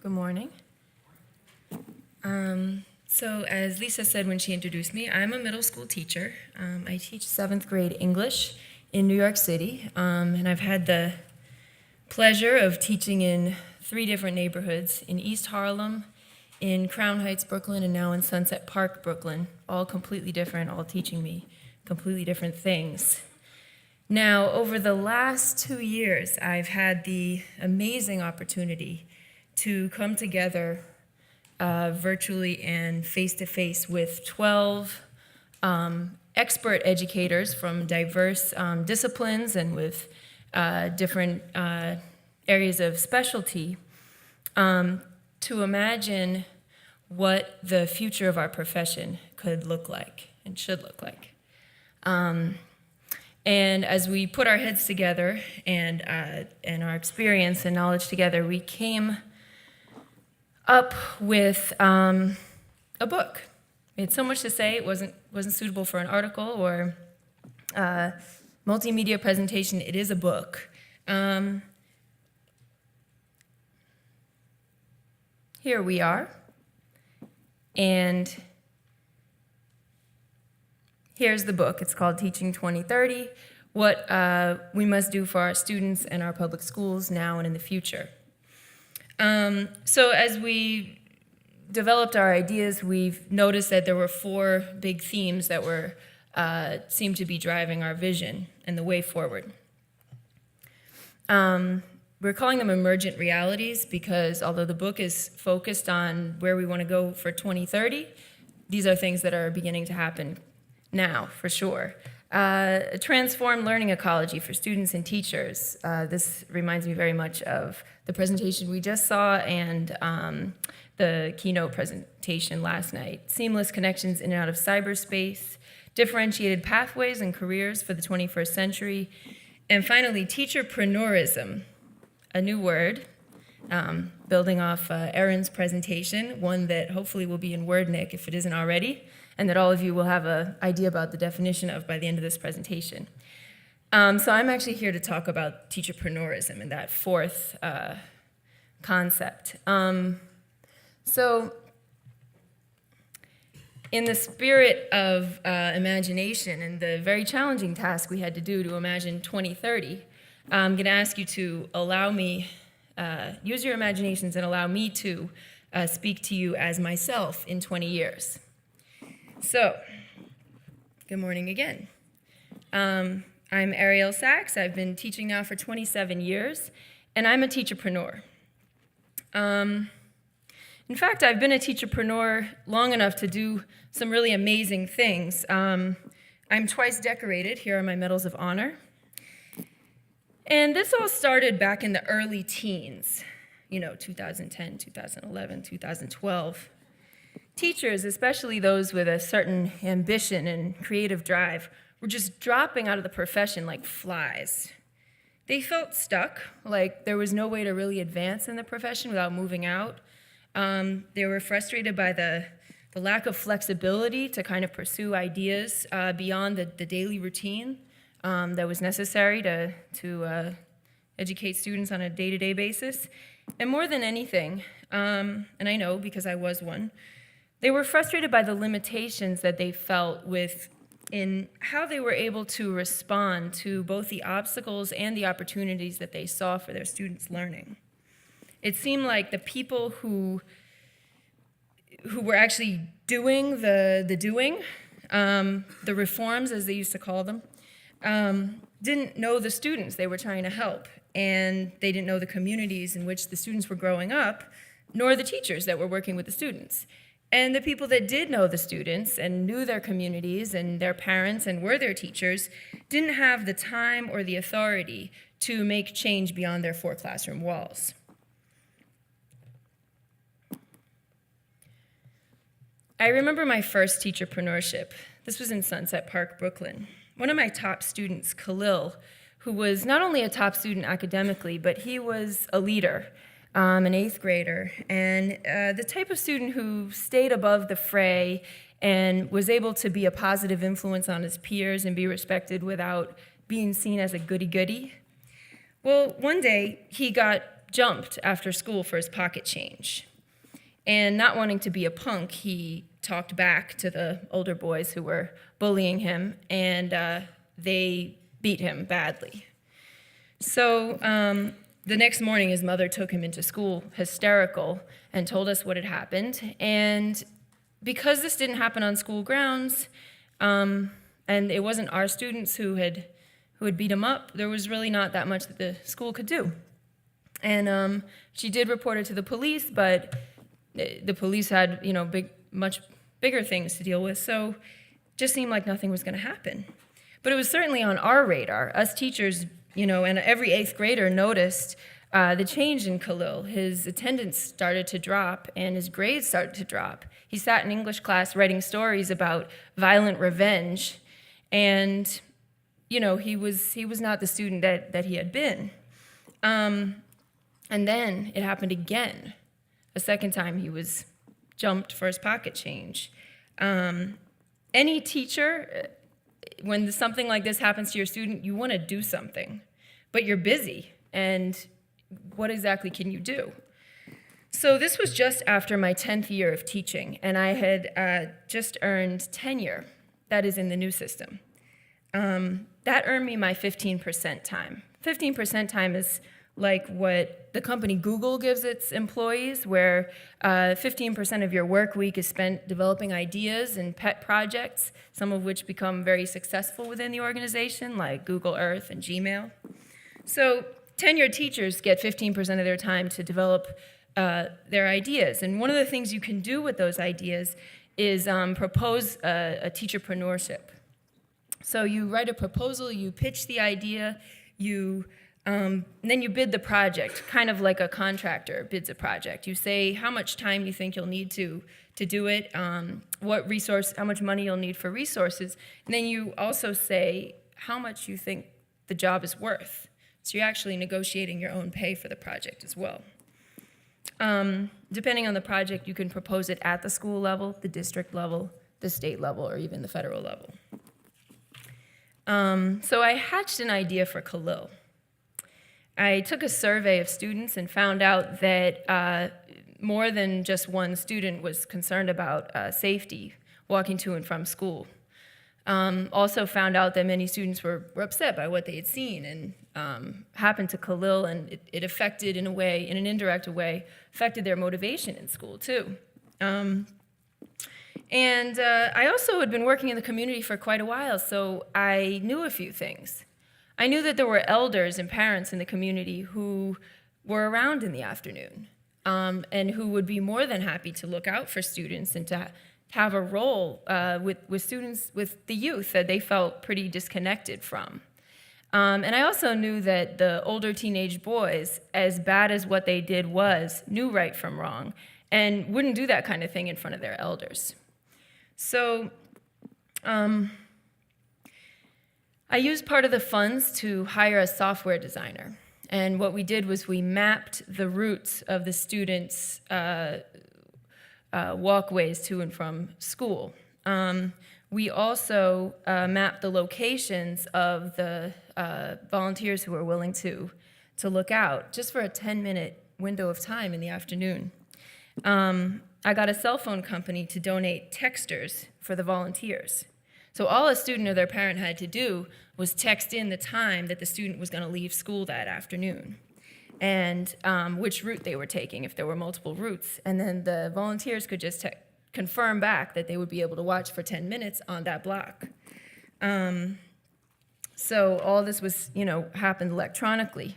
Good morning. So as Lisa said when she introduced me, I'm a middle school teacher. I teach 7th grade English in New York City, and I've had the pleasure of teaching in 3 different neighborhoods, in East Harlem, in Crown Heights, Brooklyn, and now in Sunset Park, Brooklyn, all completely different, all teaching me completely different things. Now, over the last 2 years, I've had the amazing opportunity to come together virtually and face-to-face with 12 expert educators from diverse disciplines and with different areas of specialty to imagine what the future of our profession could look like and should look like. And as we put our heads together and our experience and knowledge together, we came up with a book. We had so much to say, it wasn't suitable for an article or a multimedia presentation. It is a book. Here we are. And here's the book. It's called Teaching 2030, What We Must Do for Our Students and Our Public Schools Now and in the Future. So as we developed our ideas, we've noticed that there were 4 big themes that seemed to be driving our vision and the way forward. We're calling them emergent realities because although the book is focused on where we want to go for 2030, these are things that are beginning to happen now, for sure. A transformed learning ecology for students and teachers. This reminds me very much of the presentation we just saw and the keynote presentation last night. Seamless connections in and out of cyberspace, differentiated pathways and careers for the 21st century, and finally, teacherpreneurism, a new word, building off Erin's presentation, one that hopefully will be in WordNick if it isn't already, and that all of you will have an idea about the definition of by the end of this presentation. So I'm actually here to talk about teacherpreneurism and that 4th concept. So in the spirit of imagination and the very challenging task we had to do to imagine 2030, I'm going to ask you to allow me, use your imaginations and allow me to speak to you as myself in 20 years. So, good morning again. I'm Ariel Sacks. I've been teaching now for 27 years, and I'm a teacherpreneur. In fact, I've been a teacherpreneur long enough to do some really amazing things. I'm twice decorated. Here are my medals of honor. And this all started back in the early teens, 2010, 2011, 2012. Teachers, especially those with a certain ambition and creative drive, were just dropping out of the profession like flies. They felt stuck, like there was no way to really advance in the profession without moving out. They were frustrated by the lack of flexibility to kind of pursue ideas beyond the daily routine that was necessary to educate students on a day-to-day basis. And more than anything, and I know because I was one, they were frustrated by the limitations that they felt in how they were able to respond to both the obstacles and the opportunities that they saw for their students' learning. It seemed like the people who were actually doing the doing, the reforms as they used to call them, didn't know the students they were trying to help, and they didn't know the communities in which the students were growing up, nor the teachers that were working with the students. And the people that did know the students and knew their communities and their parents and were their teachers didn't have the time or the authority to make change beyond their 4 classroom walls. I remember my first teacherpreneurship. This was in Sunset Park, Brooklyn. One of my top students, Khalil, who was not only a top student academically, but he was a leader. An 8th grader, and the type of student who stayed above the fray and was able to be a positive influence on his peers and be respected without being seen as a goody-goody. Well, one day he got jumped after school for his pocket change. And not wanting to be a punk, he talked back to the older boys who were bullying him, and they beat him badly. So the next morning, his mother took him into school, hysterical, and told us what had happened. And because this didn't happen on school grounds, and it wasn't our students who had beat him up, there was really not that much that the school could do. And she did report it to the police, but the police had, much bigger things to deal with, so it just seemed like nothing was going to happen. But it was certainly on our radar. Us teachers, and every 8th grader noticed the change in Khalil. His attendance started to drop, and his grades started to drop. He sat in English class writing stories about violent revenge, and he was not the student that he had been. And then it happened again. A second time he was jumped for his pocket change. Any teacher, when something like this happens to your student, you want to do something, but you're busy, and what exactly can you do? So this was just after my 10th year of teaching, and I had just earned tenure, that is in the new system. That earned me my 15% time. 15% time is like what the company Google gives its employees, where 15% of your work week is spent developing ideas and pet projects, some of which become very successful within the organization, like Google Earth and Gmail. So tenured teachers get 15% of their time to develop their ideas. And one of the things you can do with those ideas is propose a teacherpreneurship. So you write a proposal, you pitch the idea, and then you bid the project, kind of like a contractor bids a project. You say how much time you think you'll need to do it, how much money you'll need for resources, and then you also say how much you think the job is worth. So you're actually negotiating your own pay for the project as well. Depending on the project, you can propose it at the school level, the district level, the state level, or even the federal level. So I hatched an idea for Khalil. I took a survey of students and found out that more than just one student was concerned about safety walking to and from school. Also found out that many students were upset by what they had seen and happened to Khalil, and it affected in an indirect way, affected their motivation in school too. And I also had been working in the community for quite a while, so I knew a few things. I knew that there were elders and parents in the community who were around in the afternoon, and who would be more than happy to look out for students and to have a role with students, with the youth that they felt pretty disconnected from. And I also knew that the older teenage boys, as bad as what they did was, knew right from wrong and wouldn't do that kind of thing in front of their elders. So I used part of the funds to hire a software designer. And what we did was we mapped the routes of the students' walkways to and from school. We also mapped the locations of the volunteers who were willing to look out, just for a 10-minute window of time in the afternoon. I got a cell phone company to donate texters for the volunteers. So all a student or their parent had to do was text in the time that the student was going to leave school that afternoon, and which route they were taking, if there were multiple routes. And then the volunteers could just confirm back that they would be able to watch for 10 minutes on that block. So all this was, happened electronically.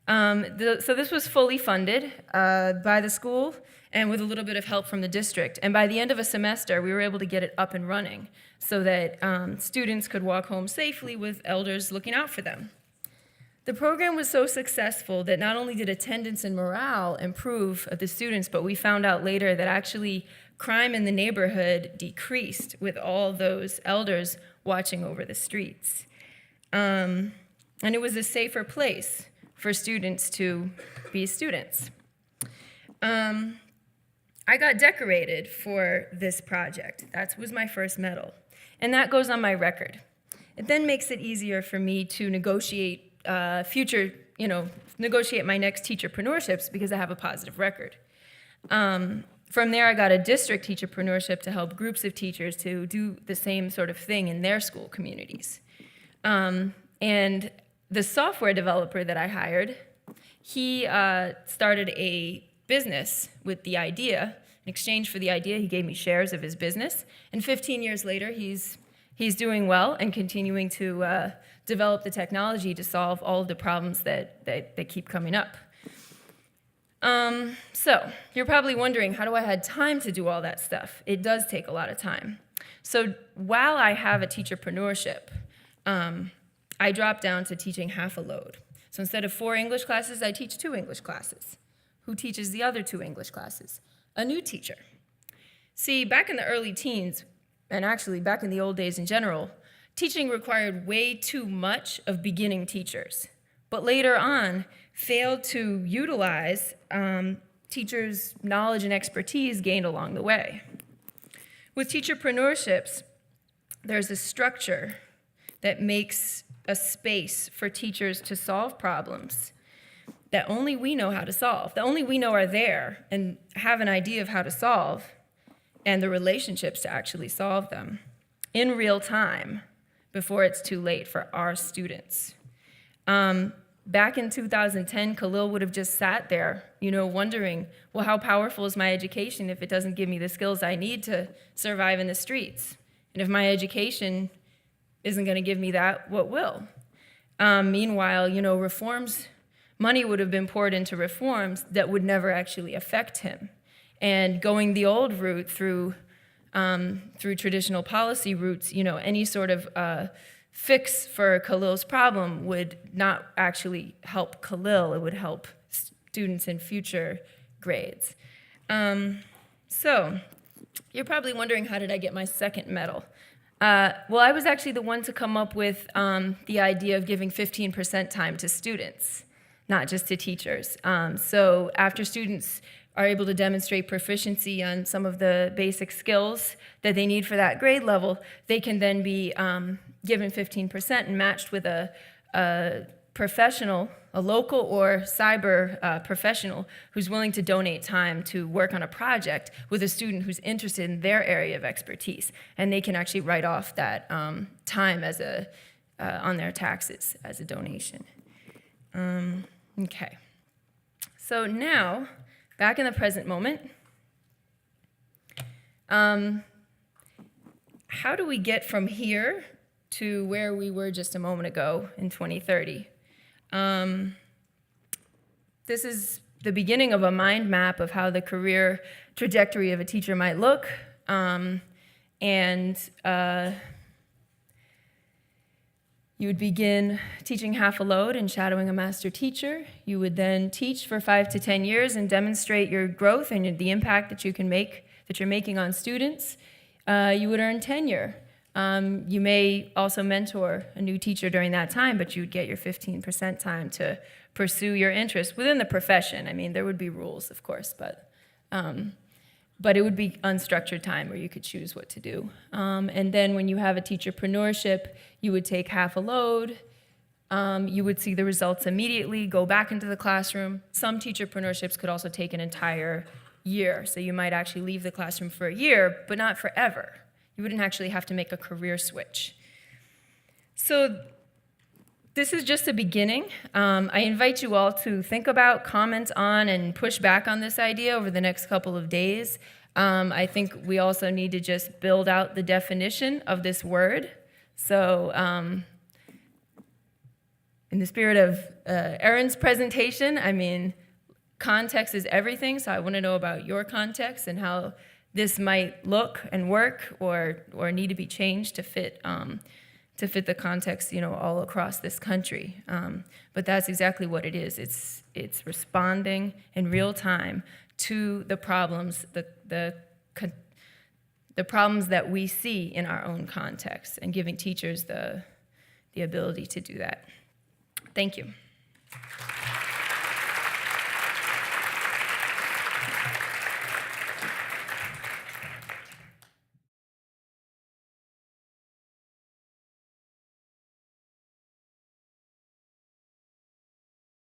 So this was fully funded by the school and with a little bit of help from the district. And by the end of a semester, we were able to get it up and running so that students could walk home safely with elders looking out for them. The program was so successful that not only did attendance and morale improve of the students, but we found out later that actually crime in the neighborhood decreased with all those elders watching over the streets. And it was a safer place for students to be students. I got decorated for this project. That was my first medal. And that goes on my record. It then makes it easier for me to negotiate future negotiate my next teacherpreneurships because I have a positive record. From there, I got a district teacherpreneurship to help groups of teachers to do the same sort of thing in their school communities. And the software developer that I hired, he started a business with the idea. In exchange for the idea, he gave me shares of his business. And 15 years later, he's doing well and continuing to develop the technology to solve all of the problems that keep coming up. So you're probably wondering, how do I have time to do all that stuff? It does take a lot of time. So while I have a teacherpreneurship, I drop down to teaching half a load. So instead of 4 English classes, I teach 2 English classes. Who teaches the other 2 English classes? A new teacher. See, back in the early teens, and actually back in the old days in general, teaching required way too much of beginning teachers, but later on failed to utilize teachers' knowledge and expertise gained along the way. With teacherpreneurships, there's a structure that makes a space for teachers to solve problems that only we know how to solve, that only we know are there and have an idea of how to solve, and the relationships to actually solve them in real time before it's too late for our students. Back in 2010, Khalil would have just sat there, wondering, well, how powerful is my education if it doesn't give me the skills I need to survive in the streets? And if my education isn't going to give me that, what will? Meanwhile, reforms, money would have been poured into reforms that would never actually affect him. And going the old route through traditional policy routes, any sort of fix for Khalil's problem would not actually help Khalil, it would help students in future grades. So you're probably wondering, how did I get my second medal? Well, I was actually the one to come up with the idea of giving 15% time to students, not just to teachers. So after students are able to demonstrate proficiency on some of the basic skills that they need for that grade level, they can then be given 15% and matched with a professional, a local or cyber professional who's willing to donate time to work on a project with a student who's interested in their area of expertise. And they can actually write off that time as on their taxes as a donation. Okay. So now, back in the present moment, how do we get from here to where we were just a moment ago in 2030? This is the beginning of a mind map of how the career trajectory of a teacher might look. You would begin teaching half a load and shadowing a master teacher. You would then teach for 5 to 10 years and demonstrate your growth and the impact that you're making on students. You would earn tenure. You may also mentor a new teacher during that time, but you would get your 15% time to pursue your interests within the profession. I mean, there would be rules, of course, but it would be unstructured time where you could choose what to do. And then when you have a teacherpreneurship, you would take half a load. You would see the results immediately, go back into the classroom. Some teacherpreneurships could also take an entire year. So you might actually leave the classroom for a year, but not forever. You wouldn't actually have to make a career switch. So this is just a beginning. I invite you all to think about, comment on, and push back on this idea over the next couple of days. I think we also need to just build out the definition of this word. So in the spirit of Erin's presentation, I mean, context is everything, so I want to know about your context and how this might look and work or need to be changed to fit the context, all across this country. But that's exactly what it is. It's responding in real time to the problems, the problems that we see in our own context, and giving teachers the ability to do that. Thank you.